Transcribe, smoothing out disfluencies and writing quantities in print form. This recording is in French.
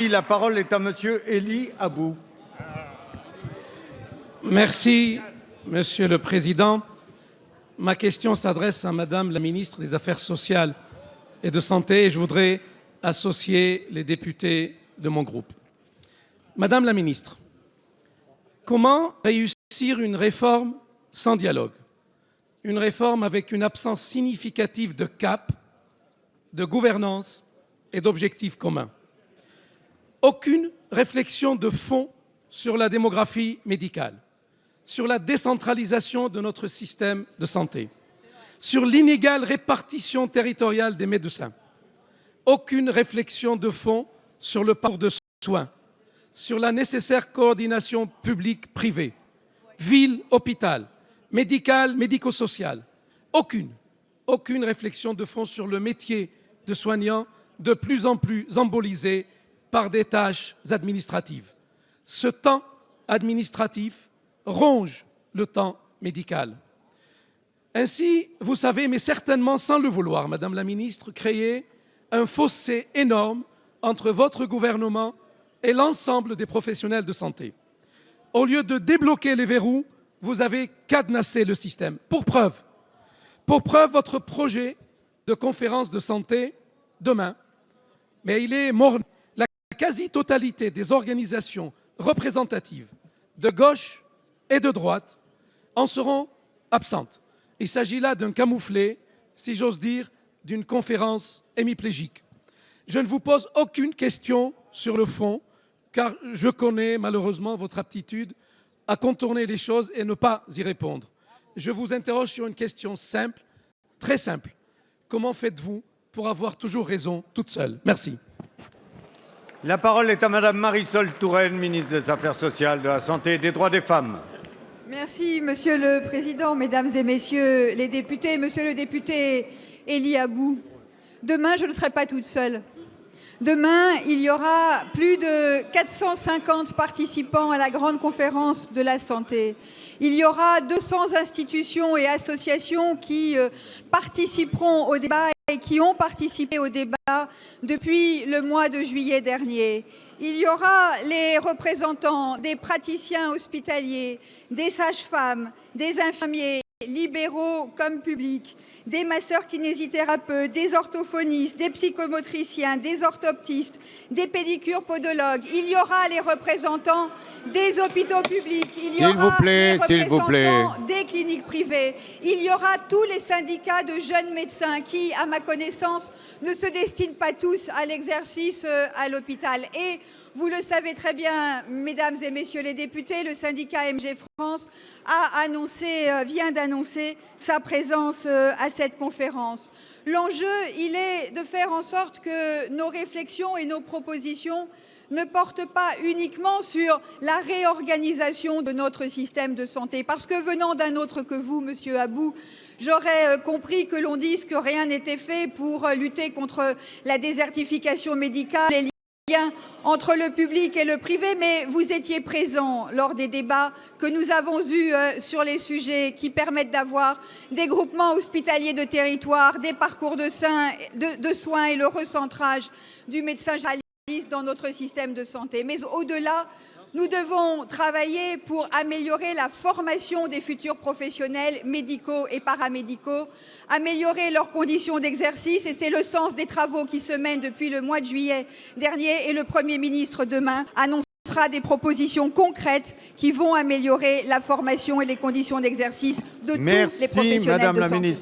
La parole est à Monsieur Elie Abou. Merci, Monsieur le Président. Ma question s'adresse à Madame la ministre des Affaires sociales et de Santé et je voudrais associer les députés de mon groupe. Madame la ministre, comment réussir une réforme sans dialogue? Une réforme avec une absence significative de cap, de gouvernance et d'objectifs communs. Aucune réflexion de fond sur la démographie médicale, sur la décentralisation de notre système de santé, sur l'inégale répartition territoriale des médecins. Aucune réflexion de fond sur le parcours de soins, sur la nécessaire coordination publique-privée, ville-hôpital, médicale, médico-sociale. Aucune réflexion de fond sur le métier de soignant de plus en plus embolisé par des tâches administratives. Ce temps administratif ronge le temps médical. Ainsi, vous savez, mais certainement sans le vouloir, Madame la ministre, créer un fossé énorme entre votre gouvernement et l'ensemble des professionnels de santé. Au lieu de débloquer les verrous, vous avez cadenassé le système. Pour preuve, votre projet de conférence de santé demain, mais il est mort. La quasi-totalité des organisations représentatives de gauche et de droite en seront absentes. Il s'agit là d'un camouflet, si j'ose dire, d'une conférence hémiplégique. Je ne vous pose aucune question sur le fond, car je connais malheureusement votre aptitude à contourner les choses et ne pas y répondre. Je vous interroge sur une question simple, très simple. Comment faites-vous pour avoir toujours raison toute seule? Merci. La parole est à Madame Marisol Touraine, ministre des Affaires sociales, de la Santé et des droits des femmes. Merci, Monsieur le Président, Mesdames et Messieurs les députés, Monsieur le député Elie Abou. Demain, je ne serai pas toute seule. Demain, il y aura plus de 450 participants à la grande conférence de la santé. Il y aura 200 institutions et associations qui participeront au débat et qui ont participé au débat depuis le mois de juillet dernier. Il y aura les représentants des praticiens hospitaliers, des sages-femmes, des infirmiers, libéraux comme publics, des masseurs-kinésithérapeutes, des orthophonistes, des psychomotriciens, des orthoptistes, des pédicures podologues. Il y aura les représentants des hôpitaux publics, il y aura les représentants des cliniques privées, il y aura tous les syndicats de jeunes médecins qui, à ma connaissance, ne se destinent pas tous à l'exercice à l'hôpital. Et vous le savez très bien, Mesdames et Messieurs les députés, le syndicat MG France vient d'annoncer sa présence à cette conférence. L'enjeu, il est de faire en sorte que nos réflexions et nos propositions ne portent pas uniquement sur la réorganisation de notre système de santé. Parce que venant d'un autre que vous, Monsieur Abou, j'aurais compris que l'on dise que rien n'était fait pour lutter contre la désertification médicale, les liens entre le public et le privé, mais vous étiez présent lors des débats que nous avons eus sur les sujets qui permettent d'avoir des groupements hospitaliers de territoire, des parcours de soins et le recentrage du médecin généraliste dans notre système de santé. Mais au-delà, nous devons travailler pour améliorer la formation des futurs professionnels médicaux et paramédicaux, améliorer leurs conditions d'exercice, et c'est le sens des travaux qui se mènent depuis le mois de juillet dernier, et le Premier ministre demain annoncera des propositions concrètes qui vont améliorer la formation et les conditions d'exercice de tous les professionnels de santé.